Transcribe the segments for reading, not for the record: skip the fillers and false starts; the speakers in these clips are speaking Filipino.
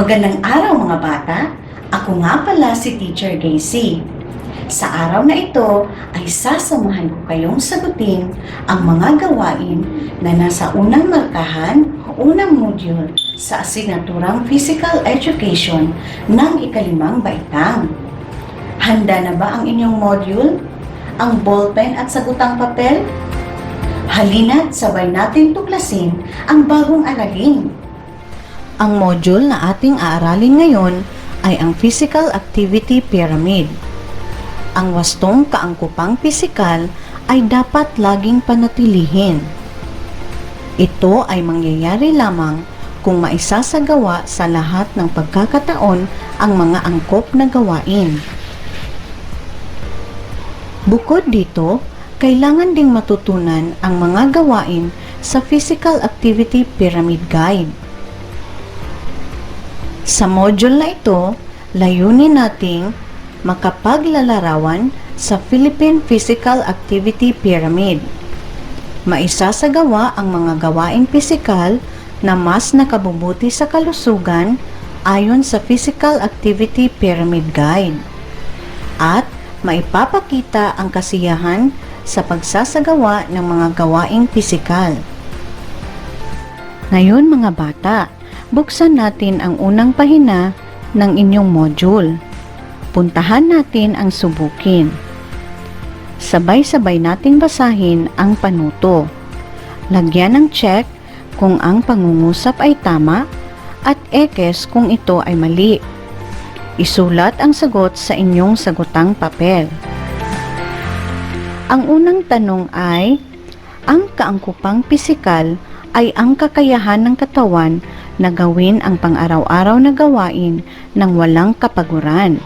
Magandang araw mga bata! Ako nga pala si Teacher Daisy. Sa araw na ito ay sasamahan ko kayong sagutin ang mga gawain na nasa unang markahan o unang module sa asignaturang Physical Education ng ikalimang baitang. Handa na ba ang inyong module? Ang ballpen at sagutang papel? Halina't sabay natin tuklasin ang bagong aralin. Ang module na ating aaralin ngayon ay ang Physical Activity Pyramid. Ang wastong kaangkupang pisikal ay dapat laging panatilihin. Ito ay mangyayari lamang kung maisasagawa sa lahat ng pagkakataon ang mga angkop na gawain. Bukod dito, kailangan ding matutunan ang mga gawain sa Physical Activity Pyramid Guide. Sa module na ito, layunin nating makapaglalarawan sa Philippine Physical Activity Pyramid. Maisasagawa ang mga gawaing pisikal na mas nakabubuti sa kalusugan ayon sa Physical Activity Pyramid Guide. At maipapakita ang kasiyahan sa pagsasagawa ng mga gawaing pisikal. Ngayon mga bata, buksan natin ang unang pahina ng inyong module. Puntahan natin ang subukin. Sabay-sabay nating basahin ang panuto. Lagyan ng check kung ang pangungusap ay tama at ekes kung ito ay mali. Isulat ang sagot sa inyong sagutang papel. Ang unang tanong ay, ang kaangkupang pisikal ay ang kakayahan ng katawan na gawin ang pang-araw-araw na gawain ng walang kapaguran.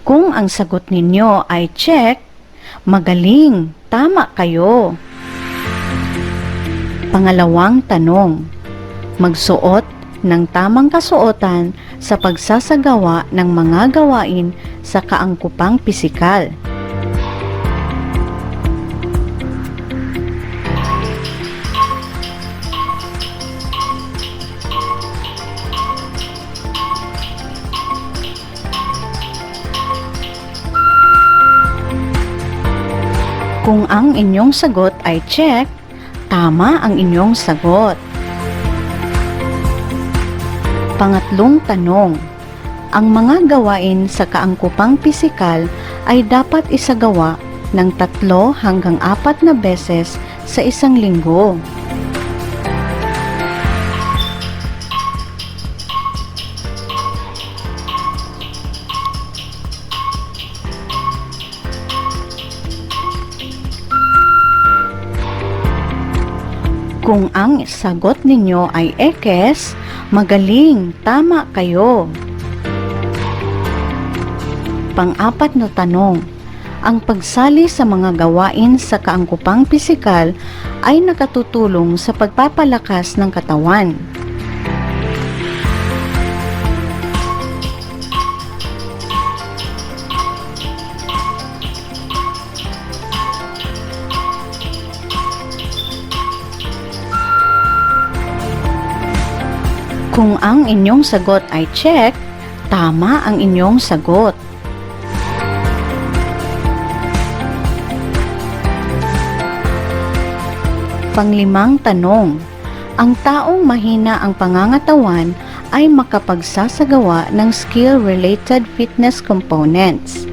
Kung ang sagot ninyo ay check, magaling, tama kayo. Pangalawang tanong, magsuot ng tamang kasuotan sa pagsasagawa ng mga gawain sa kaangkupang pisikal. Kung ang inyong sagot ay check, tama ang inyong sagot. Pangatlong tanong, ang mga gawain sa kaangkupang pisikal ay dapat isagawa ng 3 hanggang 4 na beses sa isang linggo. Kung ang sagot ninyo ay ekes, magaling, tama kayo. Pang-4 na tanong, ang pagsali sa mga gawain sa kaangkupang pisikal ay nakatutulong sa pagpapalakas ng katawan. Kung ang inyong sagot ay check, tama ang inyong sagot. Panglimang tanong, ang taong mahina ang pangangatawan ay makapagsasagawa ng skill-related fitness components.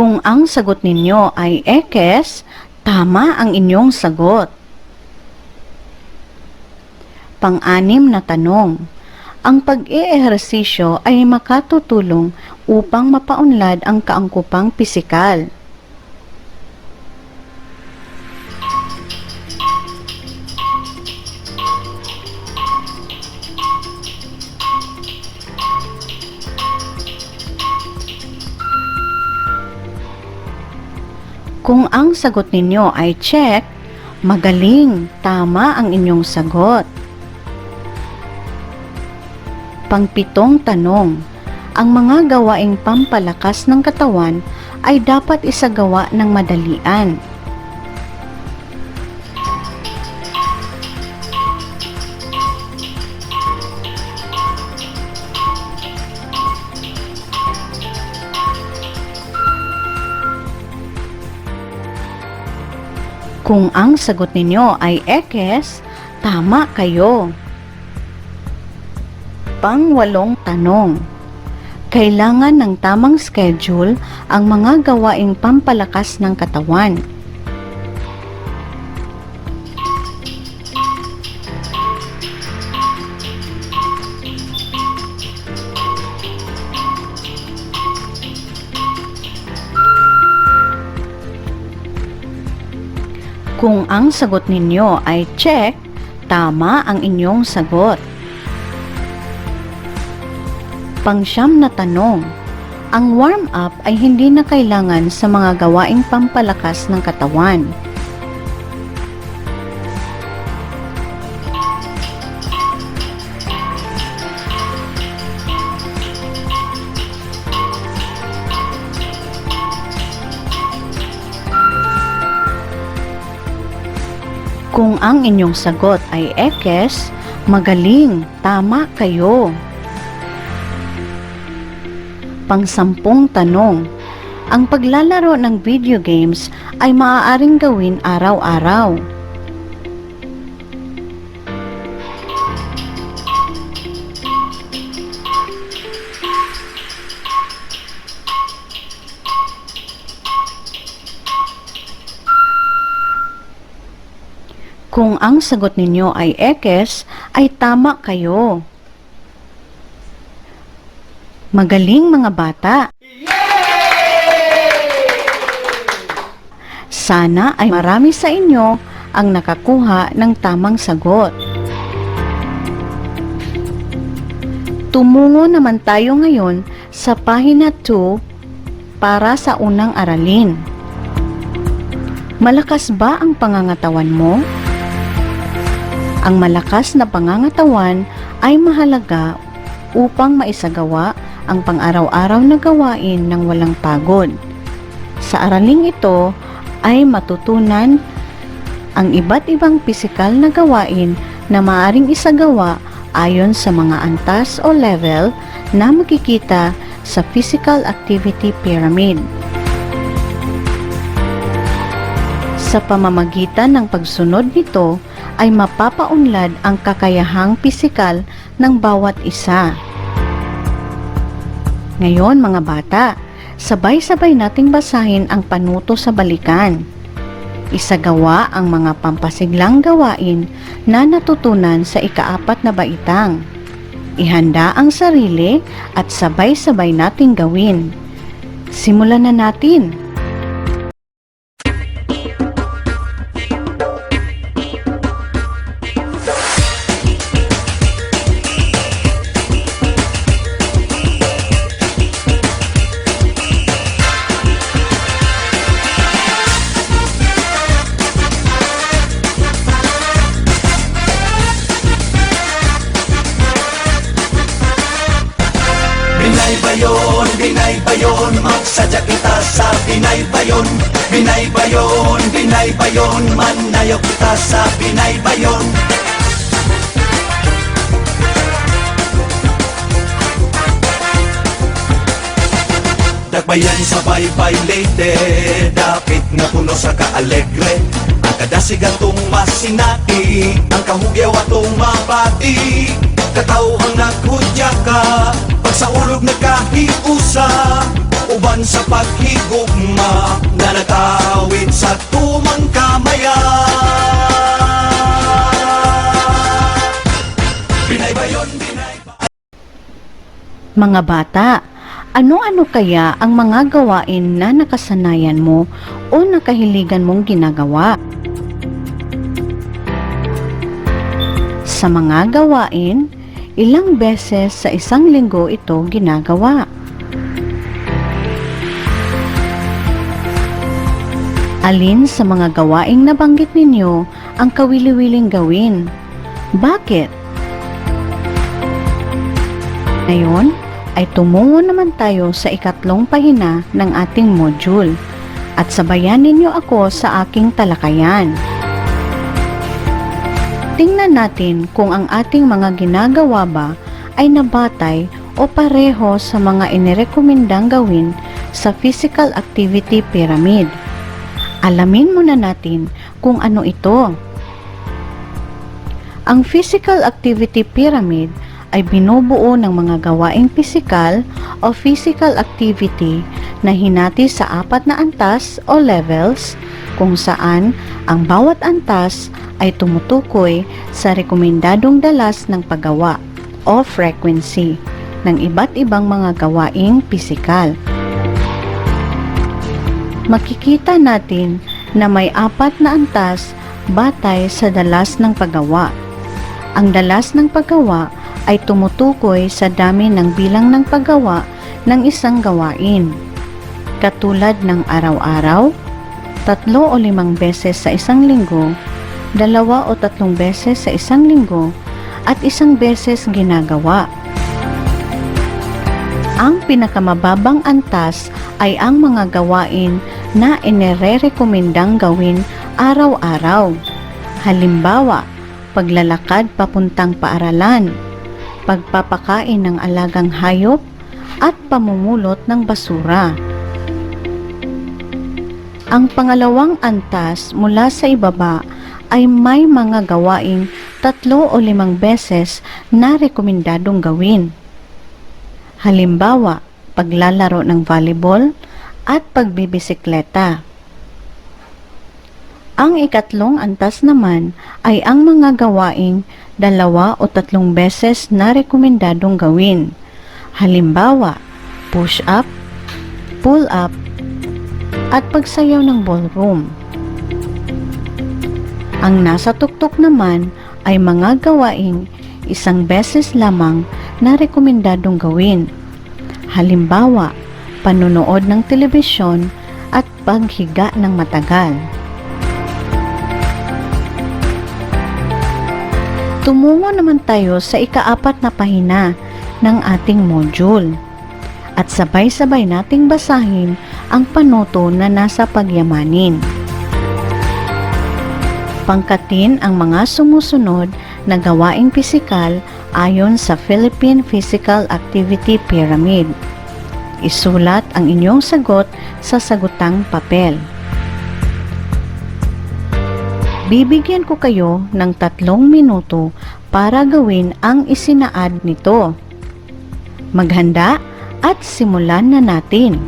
Kung ang sagot ninyo ay ekes, tama ang inyong sagot. Pang-6 na tanong, ang pag-eehersisyo ay makatutulong upang mapaunlad ang kaangkupang pisikal. Kung ang sagot ninyo ay check, magaling, tama ang inyong sagot. Pangpitong tanong, ang mga gawaing pampalakas ng katawan ay dapat isagawa ng madalian. Kung ang sagot ninyo ay X, tama kayo. Pang-8 tanong, kailangan ng tamang schedule ang mga gawaing pampalakas ng katawan. Kung ang sagot ninyo ay check, tama ang inyong sagot. Pang-9 na tanong, ang warm-up ay hindi na kailangan sa mga gawaing pampalakas ng katawan. Kung ang inyong sagot ay X, magaling, tama kayo. Pang-10 tanong, ang paglalaro ng video games ay maaaring gawin araw-araw. Kung ang sagot ninyo ay X, ay tama kayo. Magaling mga bata! Sana ay marami sa inyo ang nakakuha ng tamang sagot. Tumungo naman tayo ngayon sa pahina 2 para sa unang aralin. Malakas ba ang pangangatawan mo? Ang malakas na pangangatawan ay mahalaga upang maisagawa ang pang-araw-araw na gawain ng walang pagod. Sa araling ito ay matutunan ang iba't ibang pisikal na gawain na maaaring isagawa ayon sa mga antas o level na makikita sa Physical Activity Pyramid. Sa pamamagitan ng pagsunod nito, ay mapapaunlad ang kakayahang pisikal ng bawat isa. Ngayon mga bata, sabay-sabay nating basahin ang panuto sa balikan. Isagawa ang mga pampasiglang gawain na natutunan sa ika-4 na baitang. Ihanda ang sarili at sabay-sabay nating gawin. Simulan na natin! Binay ba yun, magsadya kita sa Binay ba yun? Binay ba yun, manayaw kita sa Binay ba yun? Dagbayan sa baybay leyte, dapit nga puno sa kaalegre. Ang kadasig atong masinati, ang kahugyaw atong mabati. Katawhang naghudya ka, pag sa ulog nagkahiusa, uban sa paghigugma na nag-awit sa tumang kamaya. Binay ba yun, binay ba? Mga bata, ano-ano kaya ang mga gawain na nakasanayan mo o nakahiligan mong ginagawa? Sa mga gawain, ilang beses sa isang linggo ito ginagawa? Alin sa mga gawaing nabanggit ninyo ang kawili-wiling gawin? Bakit? Ngayon ay tumungo naman tayo sa ikatlong pahina ng ating module at sabayan ninyo ako sa aking talakayan. Tingnan natin kung ang ating mga ginagawa ba ay nabatay o pareho sa mga inirekomendang gawin sa Physical Activity Pyramid. Alamin muna natin kung ano ito. Ang Physical Activity Pyramid ay binubuo ng mga gawaing pisikal o physical activity na hinati sa 4 na antas o levels kung saan ang bawat antas ay tumutukoy sa rekomendadong dalas ng paggawa o frequency ng iba't ibang mga gawaing pisikal. Makikita natin na may 4 na antas batay sa dalas ng paggawa. Ang dalas ng paggawa ay tumutukoy sa dami ng bilang ng paggawa ng isang gawain. Katulad ng araw-araw, 3 o 5 beses sa isang linggo, 2 o 3 beses sa isang linggo, at 1 beses ginagawa. Ang pinakamababang antas ay ang mga gawain na inirekomendang gawin araw-araw. Halimbawa, paglalakad papuntang paaralan, pagpapakain ng alagang hayop, at pamumulot ng basura. Ang pangalawang antas mula sa ibaba ay may mga gawaing 3 o 5 beses na rekomendadong gawin. Halimbawa, paglalaro ng volleyball at pagbibisikleta. Ang ikatlong antas naman ay ang mga gawaing 2 o 3 beses na rekomendadong gawin. Halimbawa, push-up, pull-up, at pagsayaw ng ballroom. Ang nasa tuktok naman ay mga gawaing 1 beses lamang na rekomendadong gawin. Halimbawa, panunood ng telebisyon at paghiga ng matagal. Tumungo naman tayo sa ika-4 na pahina ng ating module at sabay-sabay nating basahin ang panuto na nasa pagyamanin. Pangkatin ang mga sumusunod na gawaing pisikal ayon sa Philippine Physical Activity Pyramid. Isulat ang inyong sagot sa sagutang papel. Bibigyan ko kayo ng 3 minuto para gawin ang isinaad nito. Maghanda at simulan na natin.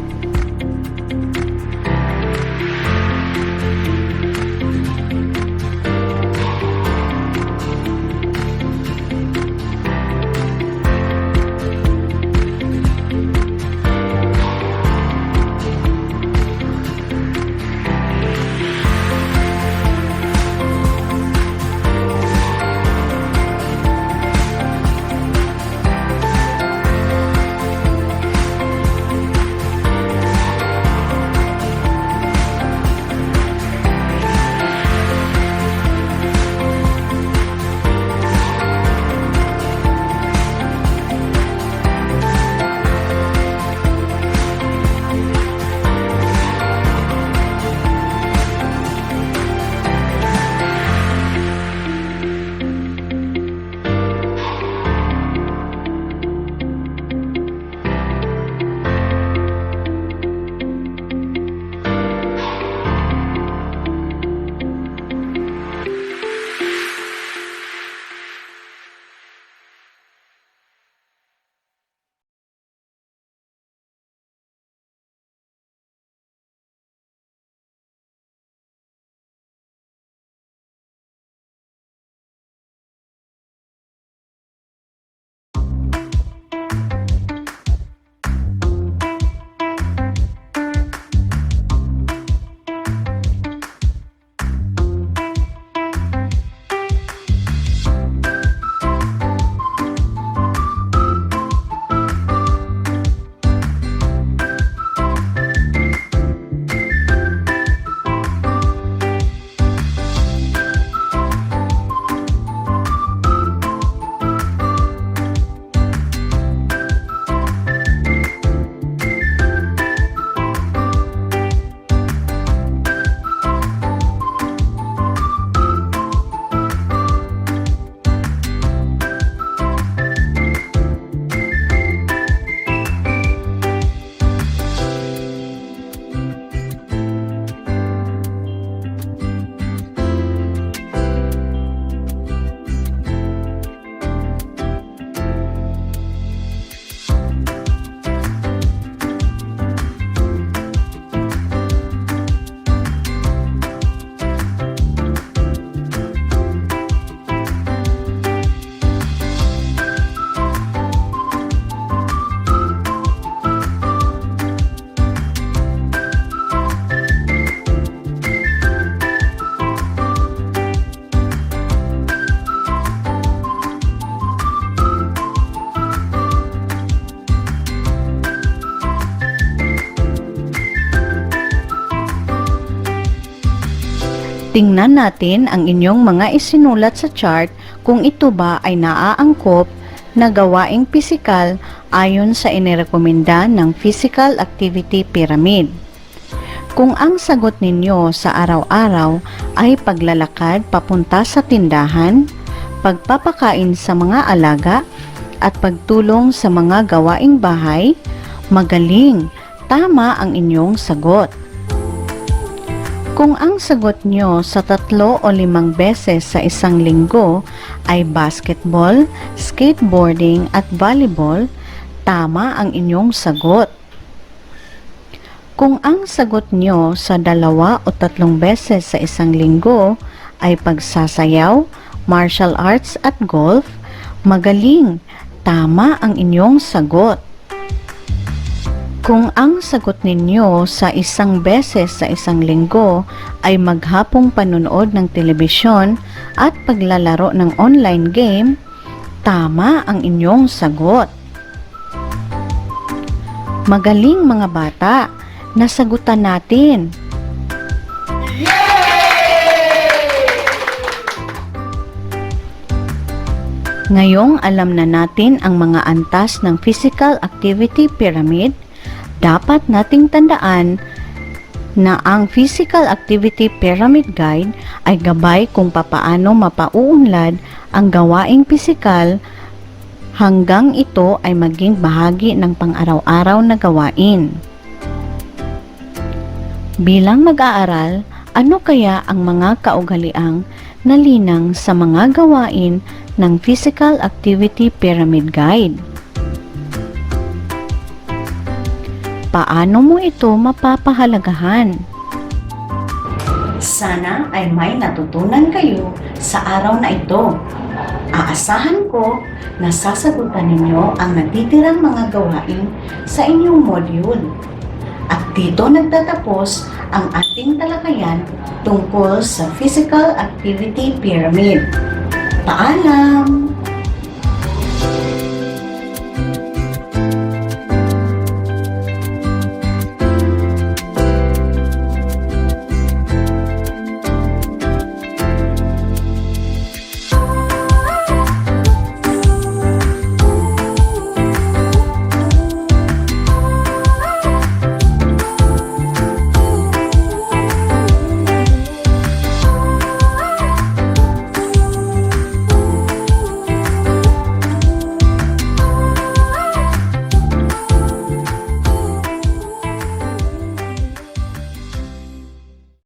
Tingnan natin ang inyong mga isinulat sa chart kung ito ba ay naaangkop na gawaing pisikal ayon sa inirekomenda ng Physical Activity Pyramid. Kung ang sagot ninyo sa araw-araw ay paglalakad papunta sa tindahan, pagpapakain sa mga alaga, at pagtulong sa mga gawaing bahay, magaling, tama ang inyong sagot. Kung ang sagot nyo sa 3 o 5 beses sa isang linggo ay basketball, skateboarding at volleyball, tama ang inyong sagot. Kung ang sagot nyo sa 2 o 3 beses sa isang linggo ay pagsasayaw, martial arts at golf, magaling, tama ang inyong sagot. Kung ang sagot ninyo sa 1 beses sa isang linggo ay maghapong panonood ng telebisyon at paglalaro ng online game, tama ang inyong sagot. Magaling mga bata, nasagutan natin. Ngayong alam na natin ang mga antas ng Physical Activity Pyramid, dapat nating tandaan na ang Physical Activity Pyramid Guide ay gabay kung papaano mapauunlad ang gawaing pisikal hanggang ito ay maging bahagi ng pang-araw-araw na gawain. Bilang mag-aaral, ano kaya ang mga kaugaliang nalinang sa mga gawain ng Physical Activity Pyramid Guide? Paano mo ito mapapahalagahan? Sana ay may natutunan kayo sa araw na ito. Aasahan ko na sasagutan ninyo ang natitirang mga gawain sa inyong module. At dito nagtatapos ang ating talakayan tungkol sa Physical Activity Pyramid. Paalam!